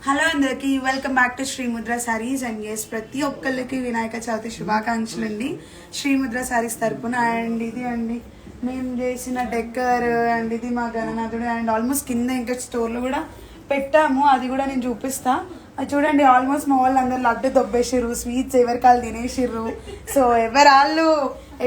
Hello అందరికి welcome back to Srimudra sarees and as ప్రతి ఒక్కరికి వినాయక చవితి శుభాకాంక్షలు అండి శ్రీముద్ర సారీస్ తరపున. అండ్ ఇది అండి మేము చేసిన డెక్కర్ అండ్ ఇది మా గణనాథుడు అండ్ ఆల్మోస్ట్ కింద ఇంకా స్టోర్లో కూడా పెట్టాము, అది కూడా నేను చూపిస్తా. అది చూడండి, ఆల్మోస్ట్ మా వాళ్ళు అందరు లడ్డు దొబ్బేసిర్రు, స్వీట్స్ ఎవరికాళ్ళు తినేసిర్రు. సో ఎవరాళ్ళు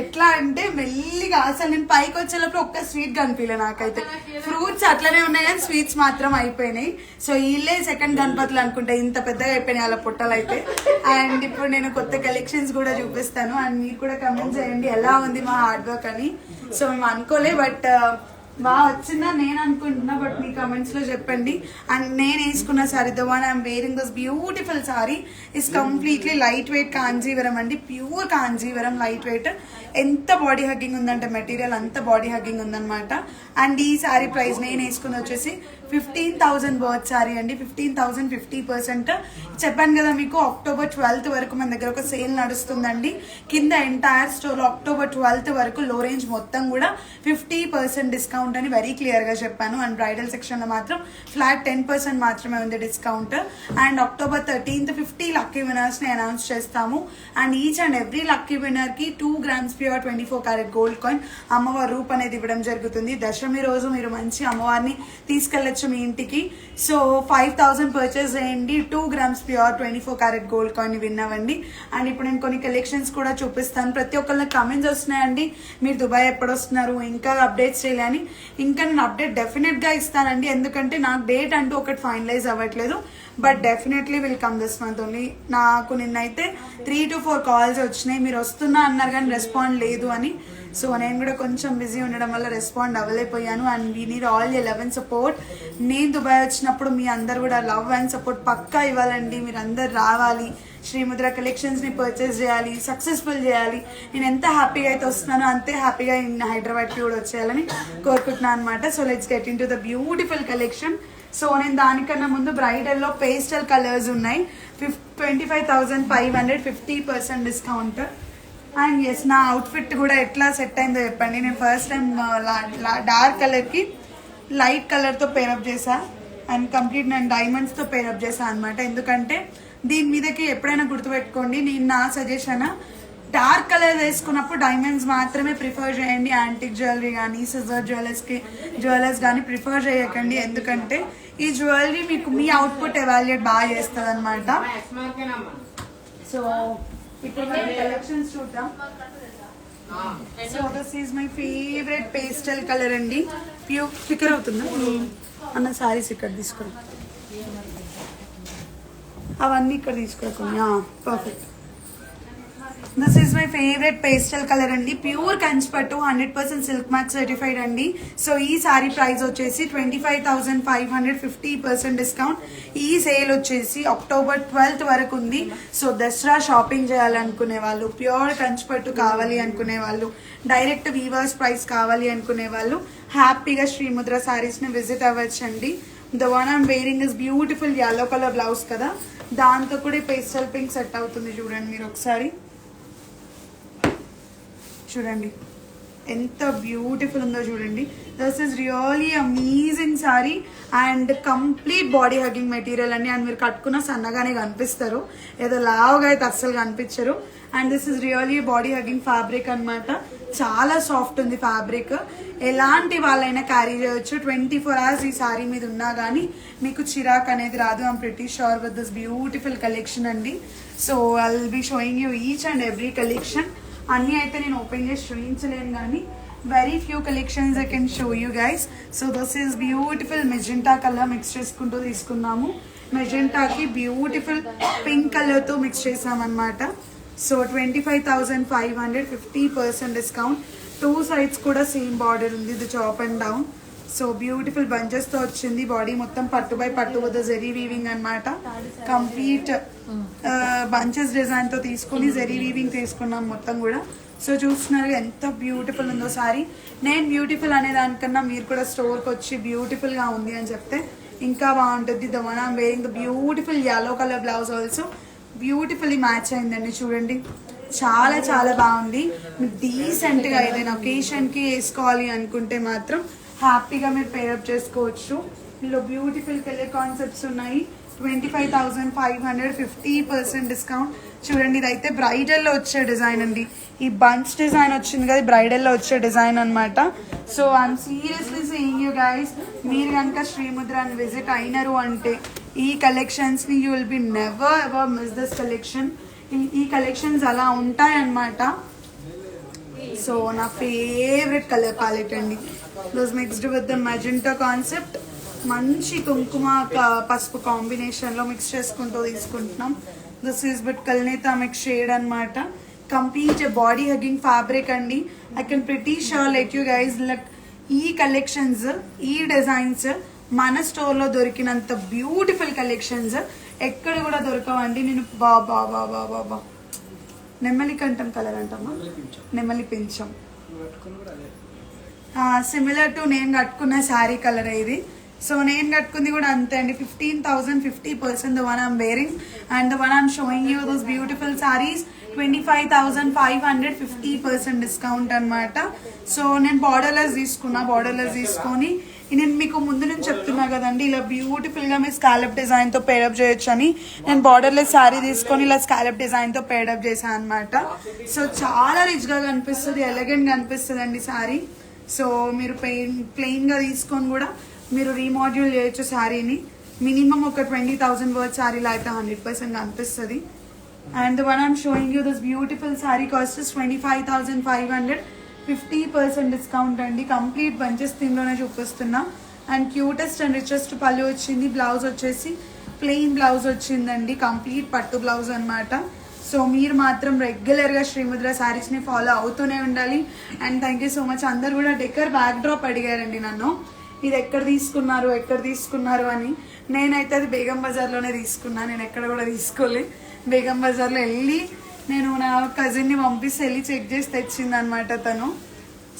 ఎట్లా అంటే మెల్లిగా అసలు నేను పైకి వచ్చేటప్పుడు ఒక్క స్వీట్ కనిపించలే నాకైతే. ఫ్రూట్స్ అట్లనే ఉన్నాయి కానీ స్వీట్స్ మాత్రం అయిపోయినాయి. సో వీళ్ళే సెకండ్ గణపతులు అనుకుంటా, ఇంత పెద్దగా అయిపోయినాయి అలా పుట్టలు అయితే. అండ్ ఇప్పుడు నేను కొత్త కలెక్షన్స్ కూడా చూపిస్తాను అండ్ మీరు కూడా కమెంట్ చేయండి ఎలా ఉంది మా హార్డ్ వర్క్ అని. సో మేము అనుకోలే బట్ బాగా వచ్చిందా నేను అనుకుంటున్నా, బట్ మీ కమెంట్స్ లో చెప్పండి. అండ్ నేను వేసుకున్న sorry the one I'm wearing this beautiful sorry is completely light weight Kanjeevaram అండి, ప్యూర్ కాంజీవరం లైట్ వెయిట్. ఎంత బాడీ హగ్గింగ్ ఉందంటే మెటీరియల్ అంత బాడీ హగ్గింగ్ ఉందన్నమాట. అండ్ ఈ సారీ ప్రైస్ నేను వేసుకుని వచ్చేసి 15,000 వర్త్ సారీ అండి. 15,000 50%. చెప్పాను కదా మీకు అక్టోబర్ 12th వరకు మన దగ్గర ఒక సేల్ నడుస్తుందండి. కింద ఎంటైర్ స్టోర్ అక్టోబర్ 12th వరకు లో రేంజ్ మొత్తం కూడా 50% డిస్కౌంట్ అని వెరీ క్లియర్ గా చెప్పాను. అండ్ బ్రైడల్ సెక్షన్ లో మాత్రం ఫ్లాట్ 10% మాత్రమే ఉంది discount. And October 13th 50 lucky winners ని అనౌన్స్ చేస్తాము. And each and every lucky winner కి 2 grams pure 24 karat gold coin అమ్మవారి రూప్ అనేది ఇవ్వడం జరుగుతుంది. దశమి రోజు మీరు మంచి అమ్మవారిని తీసుకెళ్లొచ్చు మీ ఇంటికి. సో 5,000 పర్చేస్ చేయండి, 2 grams pure 24 karat gold coin win అవ్వండి. అండ్ ఇప్పుడు నేను కొన్ని కలెక్షన్స్ కూడా చూపిస్తాను. ప్రతి ఒక్కళ్ళకి కమెంట్స్ వస్తున్నాయండి, మీరు దుబాయ్ ఎప్పుడు వస్తున్నారు, ఇంకా అప్డేట్స్ చేయాలని. ఇంకా నేను అప్డేట్ డెఫినెట్ గా ఇస్తానండి, ఎందుకంటే నాకు డేట్ అంటూ ఒకటి ఫైనలైజ్ అవ్వట్లేదు. But definitely will come this month only. నాకు నిన్నైతే 3 to 4 కాల్స్ వచ్చినాయి, మీరు వస్తున్నా అన్నారు కానీ రెస్పాండ్ లేదు అని. సో నేను కూడా కొంచెం బిజీ ఉండడం వల్ల రెస్పాండ్ అవ్వలేకపోయాను. And we need all the love and support. నేను దుబాయ్ వచ్చినప్పుడు మీ అందరు కూడా లవ్ అండ్ సపోర్ట్ పక్కా ఇవ్వాలండి. మీరు అందరు రావాలి, శ్రీముద్ర కలెక్షన్స్ ని పర్చేస్ చేయాలి, సక్సెస్ఫుల్ చేయాలి. నేను ఎంత హ్యాపీగా అయితే వస్తున్నానో అంతే హ్యాపీగా హైదరాబాద్కి కూడా వచ్చేయాలని కోరుకుంటున్నాను అనమాట. So let's get in to the beautiful collection. So నేను దానికన్నా ముందు బ్రైడల్లో పేస్టల్ కలర్స్ ఉన్నాయి. 25,500 50% డిస్కౌంట్. అండ్ ఎస్ నా అవుట్ఫిట్ కూడా ఎట్లా సెట్ అయిందో చెప్పండి. నేను ఫస్ట్ టైం డార్క్ కలర్కి లైట్ కలర్తో పేరప్ చేసా అండ్ కంప్లీట్ నేను డైమండ్స్తో పేరప్ చేసా అనమాట. ఎందుకంటే దీని మీదకి ఎప్పుడైనా గుర్తుపెట్టుకోండి, నేను నా సజెషన్ డార్క్ కలర్ వేసుకున్నప్పుడు డైమండ్స్ మాత్రమే ప్రిఫర్ చేయండి. యాంటిక్ జ్యువెలరీ కానీ సిజర్ జ్యువెలర్స్ కానీ ప్రిఫర్ చేయకండి, ఎందుకంటే ఈ జ్యువెలరీ మీకు మీ అవుట్పుట్ ఎవాల్యుయేట్ బాగా చేస్తుంది అనమాట. సో ఇప్పుడు కలెక్షన్స్ చూద్దాం. So this is my favourite pastel colour అండి. ప్యూర్ స్టిక్కర్ అవుతుందా అన్న సారీస్ ఇక్కడ తీసుకురా, అవన్నీ ఇక్కడ తీసుకురా. Perfect. This is my favourite pastel colour అండి, ప్యూర్ కంచిపట్టు 100% సిల్క్ మార్క్ సర్టిఫైడ్ అండి. సో ఈ సారీ ప్రైస్ వచ్చేసి 25,500 50% డిస్కౌంట్. ఈ సేల్ వచ్చేసి అక్టోబర్ 12th వరకు ఉంది. సో దసరా షాపింగ్ చేయాలనుకునే వాళ్ళు, ప్యూర్ కంచిపట్టు కావాలి అనుకునే వాళ్ళు, డైరెక్ట్ వీవర్స్ ప్రైస్ కావాలి అనుకునే వాళ్ళు హ్యాపీగా శ్రీముద్ర సారీస్ ని విజిట్ అవ్వచ్చండి. The one I'm wearing is beautiful yellow colour blouse కదా, దాంతో కూడా పేస్టల్ పింక్ సెట్ అవుతుంది. చూడండి మీరు ఒకసారి, చూడండి ఎంత బ్యూటిఫుల్ ఉందో చూడండి. This is really amazing sorry and complete body hugging material అండి. అండ్ మీరు కట్టుకున్న సన్నగానే కనిపిస్తారు, ఏదో లావుగా అయితే అస్సలు కనిపించరు. And this is really body hugging fabric అనమాట. చాలా సాఫ్ట్ ఉంది ఫ్యాబ్రిక్, ఎలాంటి వాళ్ళైనా క్యారీ చేయొచ్చు. 24 hours ఈ సారీ మీద ఉన్నా కానీ మీకు చిరాక్ అనేది రాదు. I'm pretty sure with this beautiful collection అండి. So I will be showing you each and every collection. అన్నీ అయితే నేను ఓపెన్ చేసి చూపించలేను కానీ very few collections I can show you guys. So this is beautiful magenta colour mix చేసుకుంటూ తీసుకున్నాము. మెజెంటాకి బ్యూటిఫుల్ పింక్ కలర్తో మిక్స్ చేసామన్నమాట. So 25,500 50% discount. 2 sides కూడా సేమ్ బార్డర్ ఉంది, ఇది చాప్ and down. So beautiful bunches తో వచ్చింది. బాడీ మొత్తం పట్టు బై పట్టు విత్ జెరీ వీవింగ్ అనమాట. కంప్లీట్ బంచెస్ డిజైన్ తో తీసుకుని జెరీ వీవింగ్ తీసుకున్నాం మొత్తం కూడా. సో చూస్తున్నారు ఎంత బ్యూటిఫుల్ ఉందో సారీ. నేను బ్యూటిఫుల్ అనే దానికన్నా మీరు కూడా స్టోర్కి వచ్చి బ్యూటిఫుల్ గా ఉంది అని చెప్తే ఇంకా బాగుంటుంది. The one I'm wearing the beautiful yellow colour blouse also beautifully match అయిందండి. చూడండి చాలా చాలా బాగుంది. మీరు డీసెంట్గా ఏదైనా ఒకేషన్కి వేసుకోవాలి అనుకుంటే మాత్రం హ్యాపీగా మీరు పేరప్ చేసుకోవచ్చు. ఇందులో బ్యూటిఫుల్ కలర్ కాన్సెప్ట్స్ ఉన్నాయి. 25,500 50% డిస్కౌంట్. చూడండి ఇదైతే బ్రైడల్లో వచ్చే డిజైన్ అండి. ఈ బంచ్ డిజైన్ వచ్చింది కదా, బ్రైడల్లో వచ్చే డిజైన్ అనమాట. So I'm seriously saying you guys, మీరు కనుక శ్రీముద్రాని విజిట్ అయినారు అంటే ఈ కలెక్షన్స్ని you will be never ever miss this collection. ఈ కలెక్షన్స్ అలా ఉంటాయన్నమాట. సో నా ఫేవరెట్ కలర్ ప్యాలెట్ అండి. Those mixed with the magenta concept. మంచి కుంకుమ పసుపు కాంబినేషన్లో మిక్స్ చేసుకుంటూ తీసుకుంటున్నాం. దిస్ ఈస్ బిట్ కల్నేతా మిక్స్ షేడ్ అనమాట. కంప్లీట్ బాడీ హగ్గింగ్ ఫ్యాబ్రిక్ అండి. I can pretty sure let you guys look ఈ కలెక్షన్స్, ఈ డిజైన్స్ మన స్టోర్లో దొరికినంత బ్యూటిఫుల్ కలెక్షన్స్ ఎక్కడ కూడా దొరకవండి. నేను బాబా బాబా బాబా నెమ్మలి కంఠం కలర్ అంటామా, నెమ్మలి పింఛం, సిమిలర్ టు నేను కట్టుకున్న శారీ కలర్ ఇది. సో నేను కట్టుకుంది కూడా అంతే అండి. 15,000 50% the one I'm wearing and the one I'm showing you those beautiful saris 25,500 50% discount అనమాట. సో నేను బార్డర్లెస్ తీసుకున్నా. బార్డర్లెస్ తీసుకొని నేను మీకు ముందు నుంచి చెప్తున్నా కదండి, ఇలా బ్యూటిఫుల్గా మీ స్కాలప్ డిజైన్తో పేడప్ చేయొచ్చు అని నేను బార్డర్లెస్ శారీ తీసుకొని ఇలా స్కాలప్ డిజైన్తో పేడప్ చేశాను అనమాట. సో చాలా రిచ్గా కనిపిస్తుంది, ఎలగెంట్గా కనిపిస్తుంది అండి శారీ. సో మీరు ప్లెయిన్గా తీసుకొని కూడా మీరు రీమాడ్యూల్ చేయొచ్చు శారీని. మినిమం ఒక 20,000 వర్త్ శారీలో అయితే 100% కనిపిస్తుంది. And the one I'm showing you this beautiful sari cost 25,500 50% discount అండి. కంప్లీట్ బంచెస్ థీమ్లోనే చూపిస్తున్నా. అండ్ క్యూటెస్ట్ అండ్ రిచెస్ట్ పళ్ళు వచ్చింది. బ్లౌజ్ వచ్చేసి ప్లెయిన్ బ్లౌజ్ వచ్చిందండి, కంప్లీట్ పట్టు బ్లౌజ్ అనమాట. సో మీరు మాత్రం రెగ్యులర్గా శ్రీముద్ర శారీస్ని ఫాలో అవుతూనే ఉండాలి. And thank you so much. అందరు కూడా డెకర్ బ్యాక్ డ్రాప్ అడిగారండి నన్ను, ఇది ఎక్కడ తీసుకున్నారు అని. నేనైతే అది బేగం బజార్లోనే తీసుకున్నా, నేను ఎక్కడ కూడా తీసుకోలే. బేగం బజార్లో వెళ్ళి నేను నా కజిన్ని పంపిస్తే వెళ్ళి చెక్ చేసి తెచ్చింది అనమాట తను.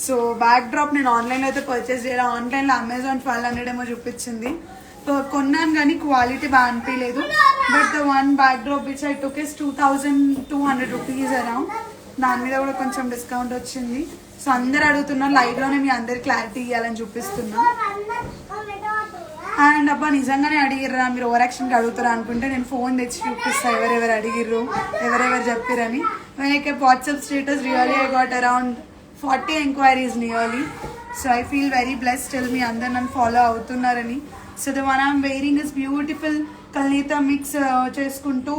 సో బ్యాక్ డ్రాప్ నేను ఆన్లైన్లో అయితే పర్చేస్ చేయాలి. ఆన్లైన్లో అమెజాన్ 1200 ఏమో చూపించింది. కొన్నాను కానీ క్వాలిటీ బాగా అనిపించలేదు. But the one back drop which I took is 2,200 rupees around. దాని మీద కూడా కొంచెం డిస్కౌంట్ వచ్చింది. సో అందరు అడుగుతున్నారు, లైవ్లోనే మీ అందరు క్లారిటీ ఇవ్వాలని చూపిస్తున్నా. అండ్ అబ్బా నిజంగానే అడిగిర్రా, మీరు ఓవర్ యాక్షన్కి అడుగుతారా అనుకుంటే నేను ఫోన్ తెచ్చి చూపిస్తాను ఎవరెవరు అడిగిర్రు, ఎవరెవరు చెప్పిరని. WhatsApp status really I got around 40 enquiries nearly. So I feel very blessed tell మీ అందరు నన్ను ఫాలో అవుతున్నారని. So the one I'm wearing is beautiful కల్నేతా మిక్స్ చేసుకుంటూ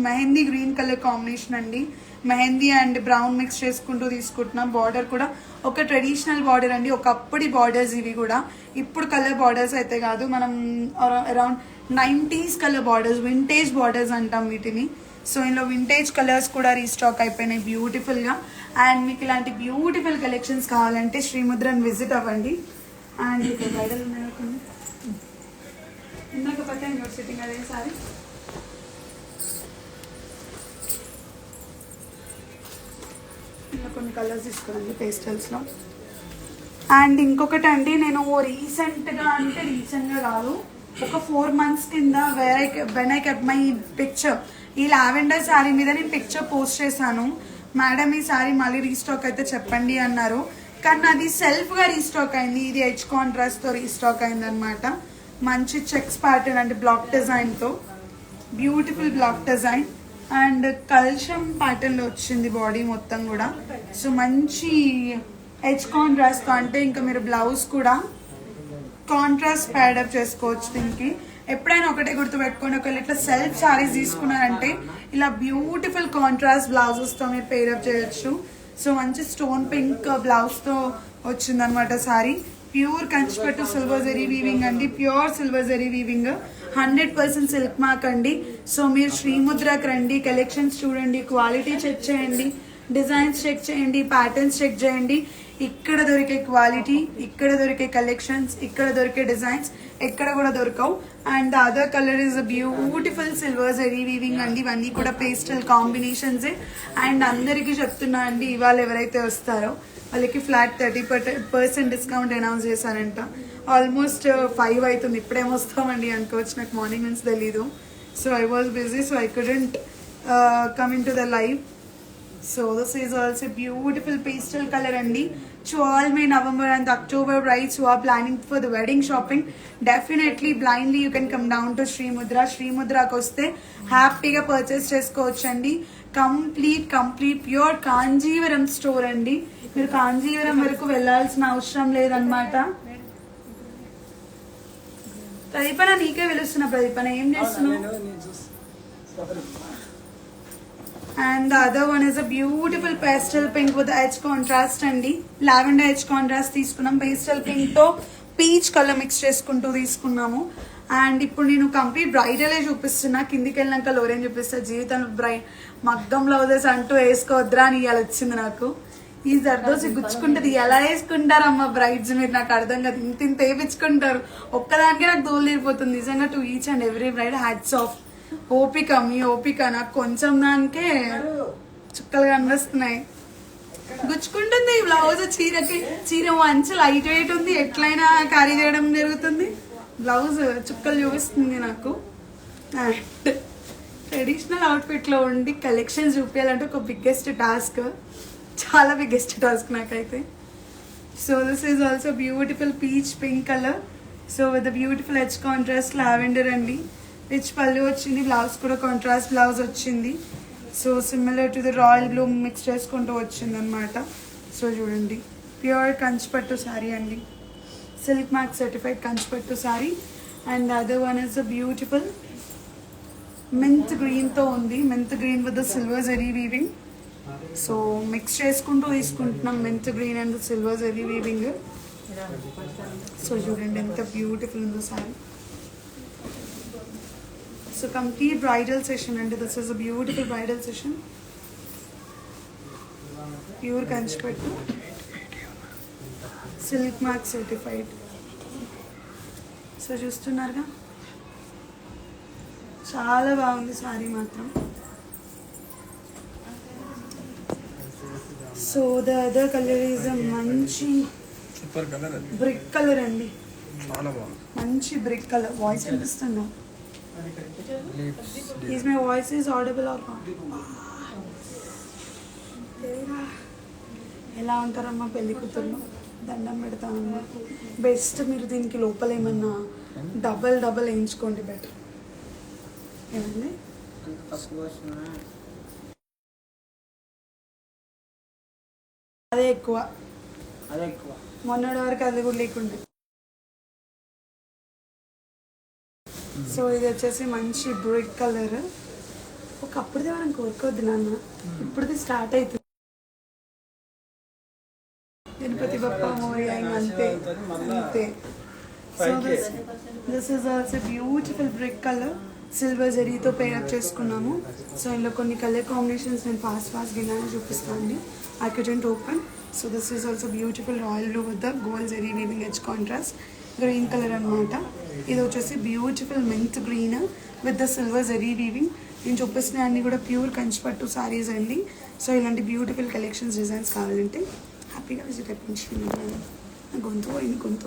మెహందీ గ్రీన్ కలర్ కాంబినేషన్ అండి. మెహందీ అండ్ బ్రౌన్ మిక్స్ చేసుకుంటూ తీసుకుంటున్నాం. బార్డర్ కూడా ఒక ట్రెడిషనల్ బార్డర్ అండి, ఒకప్పటి బార్డర్స్ ఇవి కూడా. ఇప్పుడు కలర్ బార్డర్స్ అయితే కాదు, మనం around 90s colour borders, vintage borders అంటాం వీటిని. సో ఇందులో వింటేజ్ కలర్స్ కూడా రీస్టాక్ అయిపోయినాయి బ్యూటిఫుల్గా. అండ్ మీకు ఇలాంటి బ్యూటిఫుల్ కలెక్షన్స్ కావాలంటే శ్రీముద్రని విజిట్ అవ్వండి. అండ్ ఇక్కడ బ్రైడల్ ఉన్నాయి ఇందాక పక్క యూనివర్సిటీ అదే సారీ. ఇలా కొన్ని కలర్స్ తీసుకోండి పేస్టల్స్లో. అండ్ ఇంకొకటి అండి, నేను రీసెంట్గా కాదు, ఒక 4 months కింద when I kept my picture, ఈ లావెండర్ శారీ మీద నేను పిక్చర్ పోస్ట్ చేశాను. మేడం ఈ శారీ మళ్ళీ రీస్టాక్ అయితే చెప్పండి అన్నారు. కానీ అది సెల్ఫ్గా రీస్టాక్ అయింది. ఇది హెచ్ కాంట్రాస్ట్తో రీస్టాక్ అయింది అనమాట. మంచి చెక్స్ ప్యాటర్న్ అంటే బ్లాక్ డిజైన్తో, బ్యూటిఫుల్ బ్లాక్ డిజైన్ అండ్ కల్షం ప్యాటర్న్లో వచ్చింది బాడీ మొత్తం కూడా. సో మంచి హెచ్ కాంట్రాస్ట్తో, అంటే ఇంకా మీరు బ్లౌజ్ కూడా కాంట్రాస్ట్ ప్యాడప్ చేసుకోవచ్చు దీనికి. ఎప్పుడైనా ఒకటే గుర్తుపెట్టుకోండి, ఒకవేళ ఇట్లా సెల్ఫ్ శారీస్ తీసుకున్నారంటే ఇలా బ్యూటిఫుల్ కాంట్రాస్ట్ బ్లౌజెస్తో మీరు పేరప్ చేయొచ్చు. సో మంచి స్టోన్ పింక్ బ్లౌజ్తో వచ్చిందనమాట శారీ. ప్యూర్ కంచిపట్టు సిల్వర్ జరీ వీవింగ్ అండి, pure silver zari weaving, 100% silk mark అండి. సో మీరు శ్రీముద్రకి రండి, కలెక్షన్స్ చూడండి, క్వాలిటీ చెక్ చేయండి, డిజైన్స్ చెక్ చేయండి, ప్యాటర్న్స్ చెక్ చేయండి. ఇక్కడ దొరికే క్వాలిటీ, ఇక్కడ దొరికే కలెక్షన్స్, ఇక్కడ దొరికే డిజైన్స్ ఎక్కడ కూడా దొరకవు. And the other colour is beautiful silver zari weaving అండి. ఇవన్నీ కూడా పేస్టల్ కాంబినేషన్సే. అండ్ అందరికీ చెప్తున్నా అండి, ఇవాళ ఎవరైతే వస్తారో వాళ్ళకి ఫ్లాట్ 30% డిస్కౌంట్ అనౌన్స్ చేశారంట. ఆల్మోస్ట్ 5 అవుతుంది, ఇప్పుడేమొస్తామండి అనుకోవచ్చు, నాకు మార్నింగ్ నుంచి తెలీదు. So I was busy, so I couldn't come in to the live. So this is also beautiful pastel color అండి. To all my November and October brides who are planning for the wedding shopping, definitely blindly you can come down to Sri Mudra. Sri Mudraకి వస్తే హ్యాపీగా purchase చేసుకోవచ్చు అండి. Complete pure Kanjeevaram store అండి. మీరు కాంజీవరం వరకు వెళ్ళాల్సిన అవసరం లేదన్నమాట. ప్రదీపన నీకే వెలుస్తున్నా. ప్రదీపన ఏం చేస్తున్నావు? And the other one is a beautiful pastel pink with edge contrast అండి. లావెండర్ edge contrast తీసుకున్నాం. pastel pink తో పీచ్ కలర్ మిక్స్ చేసుకుంటూ తీసుకున్నాము. అండ్ ఇప్పుడు నేను కంప్లీట్ బ్రైడలే చూపిస్తున్నా. కిందికి వెళ్ళినాక లోరేం చూపిస్తా. జీవితంలో మగ్గం బ్లౌజెస్ అంటూ వేసుకోవద్దురా అని ఇవాళ వచ్చింది నాకు. ఈ జర్దోసి గుచ్చుకుంటది. ఎలా వేసుకుంటారమ్మా బ్రైడ్స్ మీరు? నాకు అర్థం కాదు. ఇంత వేయించుకుంటారు. ఒక్కదానికే నాకు దోలు తీరిపోతుంది నిజంగా. To each and every braid hats off. ఓపిక, మీ ఓపిక. నాకు కొంచెం దానికే చుక్కలు కనిపిస్తున్నాయి. గుచ్చుకుంటుంది బ్లౌజ్. చీర మంచి లైట్ వెయిట్ ఉంది. ఎట్లయినా క్యారీ చేయడం జరుగుతుంది. బ్లౌజ్ చుక్కలు చూపిస్తుంది నాకు. ట్రెడిషనల్ అవుట్ఫిట్ లో ఉండి కలెక్షన్స్ చూపించాలంటే ఒక బిగ్గెస్ట్ టాస్క్. చాలా బిగ్గెస్ట్ టాస్క్ నాకైతే. So this is also beautiful peach pink colour. So with beautiful edge contrast lavender అండి. రిచ్ పళ్ళు వచ్చింది. బ్లౌజ్ కూడా కాంట్రాస్ట్ బ్లౌజ్ వచ్చింది. So similar to the royal blue mix చేసుకుంటూ వచ్చింది అనమాట. సో చూడండి, ప్యూర్ కంచిపట్టు శారీ అండి. సిల్క్ మార్క్ సర్టిఫైడ్ కంచిపట్టు sari. And other one is a beautiful mint గ్రీన్తో ఉంది. Mint green with the silver zari weaving. So mix చేసుకుంటూ తీసుకుంటున్నాం mint green and silver zari weaving. So చూడండి ఎంత బ్యూటిఫుల్ ఉందో sari. So complete bridal session and this is a beautiful bridal session. Pure kanchipattu, silk mark certified. So చూస్తున్నారుగా చాలా బాగుంది sorry మాత్రం. So the other color is a మంచి super colour, brick colour అండి. చాలా బాగుంది. మంచి బ్రిక్ కలర్. వాయిస్ వినిపిస్తుందా? Is my voice is audible or not? ఎలా ఉంటారమ్మా పెళ్లి కూతుర్లు? దండం పెడతానమ్మా. బెస్ట్ మీరు దీనికి లోపల ఏమన్నా డబల్ వేయించుకోండి బెటర్. ఏమండి అదే ఎక్కువ. మొన్నటి వరకు అది కూడా లేకుండే. సో ఇది వచ్చేసి మంచి బ్రిక్ కలర్. ఒకప్పుడుదే మనం కోరుకోవద్దు నాన్న, ఇప్పుడుది స్టార్ట్ అవుతుంది. గణపతి బప్ప మోరియా అంతే అంతే. So this is also beautiful brick colour. Silver జరీతో పేరప్ చేసుకున్నాము. సో ఇందులో కొన్ని కలర్ కాంబినేషన్స్ నేను ఫాస్ట్ గిన్నాను చూపిస్తాను అండి. I couldn't open. So this is also beautiful royal blue with the gold zari weaving edge contrast. Green colour అనమాట. ఇది వచ్చేసి beautiful mint green with the silver zari weaving. నేను చూపిస్తున్న అన్ని కూడా ప్యూర్ కంచిపట్టు సారీస్ అండి. సో ఇలాంటి బ్యూటిఫుల్ కలెక్షన్స్ డిజైన్స్ కావాలంటే హ్యాపీగా విజిట్ అయిపోయింది. గొంతు